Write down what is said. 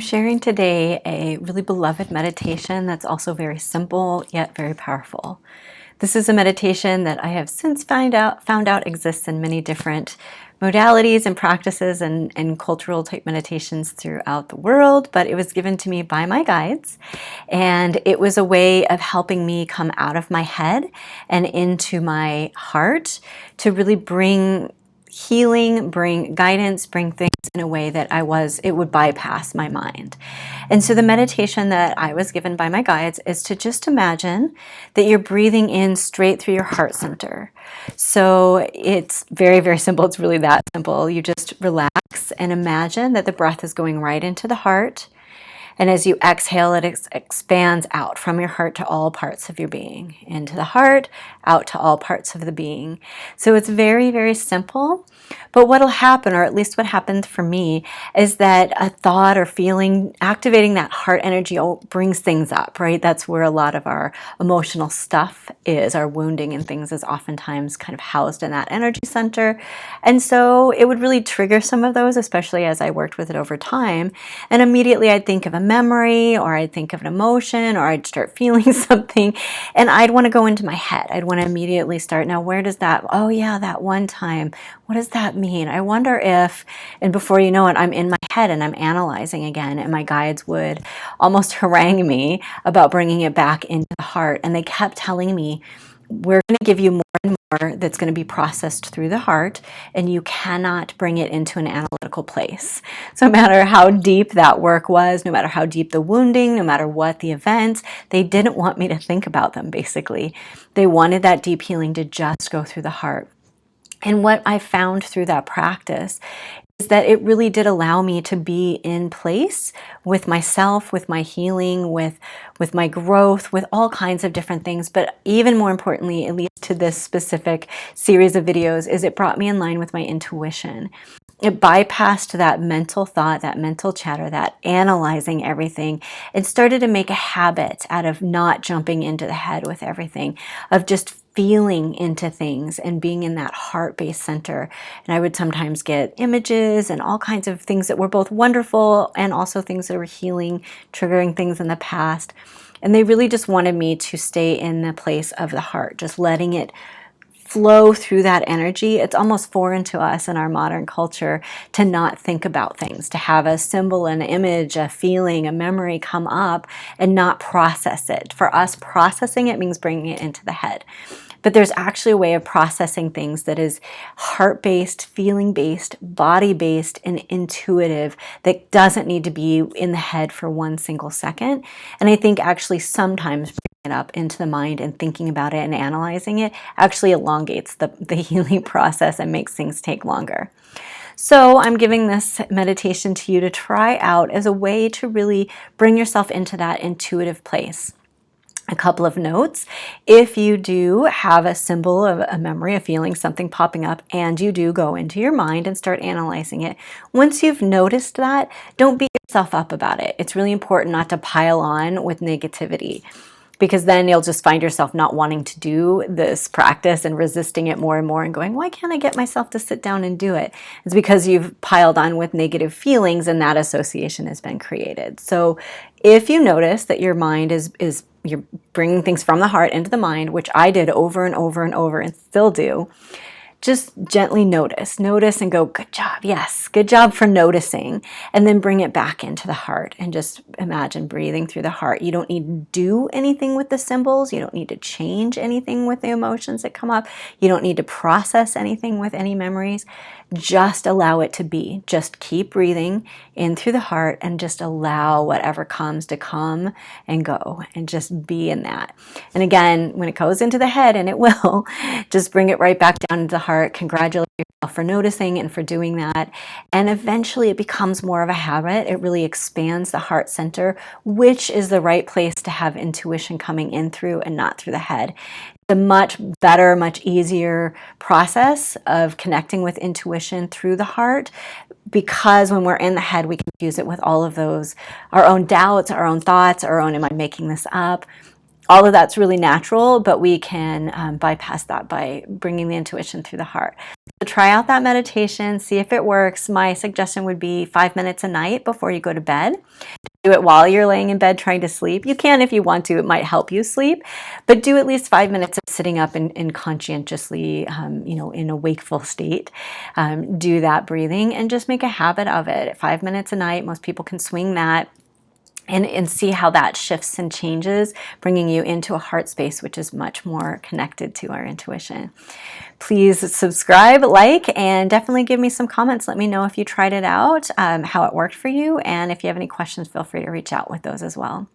Sharing today a really beloved meditation that's also very simple yet very powerful. This is a meditation that I have since found out exists in many different modalities and practices and cultural type meditations throughout the world, but it was given to me by my guides, and it was a way of helping me come out of my head and into my heart to really bring healing, bring guidance, bring things in a way that it would bypass my mind. And so the meditation that I was given by my guides is to just imagine that you're breathing in straight through your heart center. So it's very, very simple. It's really that simple. You just relax and imagine that the breath is going right into the heart. And as you exhale, it expands out from your heart to all parts of your being, into the heart, out to all parts of the being. So it's very, very simple. But what'll happen, or at least what happened for me, is that a thought or feeling, activating that heart energy brings things up, right? That's where a lot of our emotional stuff is. Our wounding and things is oftentimes kind of housed in that energy center. And so it would really trigger some of those, especially as I worked with it over time. And immediately I'd think of a memory, or I'd think of an emotion, or I'd start feeling something, and I'd want to go into my head. I'd want to immediately start, now where does that, oh yeah, that one time, what does that mean? I wonder if, and before you know it, I'm in my head and I'm analyzing again, and my guides would almost harangue me about bringing it back into the heart. And they kept telling me, we're going to give you more and more that's going to be processed through the heart, and you cannot bring it into an analytical place. So no matter how deep that work was, no matter how deep the wounding, no matter what the events, they didn't want me to think about them, basically. They wanted that deep healing to just go through the heart. And what I found through that practice is that it really did allow me to be in place with myself, with my healing, with my growth, with all kinds of different things. But even more importantly, at least to this specific series of videos, is it brought me in line with my intuition. It bypassed that mental thought, that mental chatter, that analyzing everything, and started to make a habit out of not jumping into the head with everything, of just feeling into things and being in that heart-based center. And I would sometimes get images and all kinds of things that were both wonderful and also things that were healing, triggering things in the past. And they really just wanted me to stay in the place of the heart, just letting it flow through that energy. It's almost foreign to us in our modern culture to not think about things, to have a symbol, an image, a feeling, a memory come up and not process it. For us, processing it means bringing it into the head. But there's actually a way of processing things that is heart-based, feeling-based, body-based, and intuitive, that doesn't need to be in the head for one single second. And I think actually sometimes bringing it up into the mind and thinking about it and analyzing it actually elongates the healing process and makes things take longer. So I'm giving this meditation to you to try out as a way to really bring yourself into that intuitive place. A couple of notes: if you do have a symbol, of a memory, a feeling, something popping up, and you do go into your mind and start analyzing it, once you've noticed that, don't beat yourself up about it. It's really important not to pile on with negativity, because then you'll just find yourself not wanting to do this practice and resisting it more and more and going, why can't I get myself to sit down and do it? It's because you've piled on with negative feelings and that association has been created. So if you notice that your mind is you're bringing things from the heart into the mind, which I did over and over and over and still do, just gently notice and go, good job. Yes, good job for noticing. And then bring it back into the heart and just imagine breathing through the heart. You don't need to do anything with the symbols. You don't need to change anything with the emotions that come up. You don't need to process anything with any memories. Just allow it to be. Just keep breathing in through the heart and just allow whatever comes to come and go, and just be in that. And again, when it goes into the head, and it will, just bring it right back down into the heart. Congratulate yourself for noticing and for doing that. And eventually it becomes more of a habit. It really expands the heart center, which is the right place to have intuition coming in through and not through the head. A much better, much easier process of connecting with intuition through the heart, because when we're in the head, we confuse it with all of those, our own doubts, our own thoughts, our own, am I making this up? all of that's really natural, but we can bypass that by bringing the intuition through the heart. So try out that meditation, see if it works. My suggestion would be 5 minutes a night before you go to bed. Do it while you're laying in bed trying to sleep. You can if you want to, it might help you sleep, but do at least 5 minutes of sitting up and conscientiously, in a wakeful state. Do that breathing and just make a habit of it. 5 minutes a night, most people can swing that. And see how that shifts and changes, bringing you into a heart space which is much more connected to our intuition. Please subscribe, like, and definitely give me some comments. Let me know if you tried it out, how it worked for you, and if you have any questions, feel free to reach out with those as well.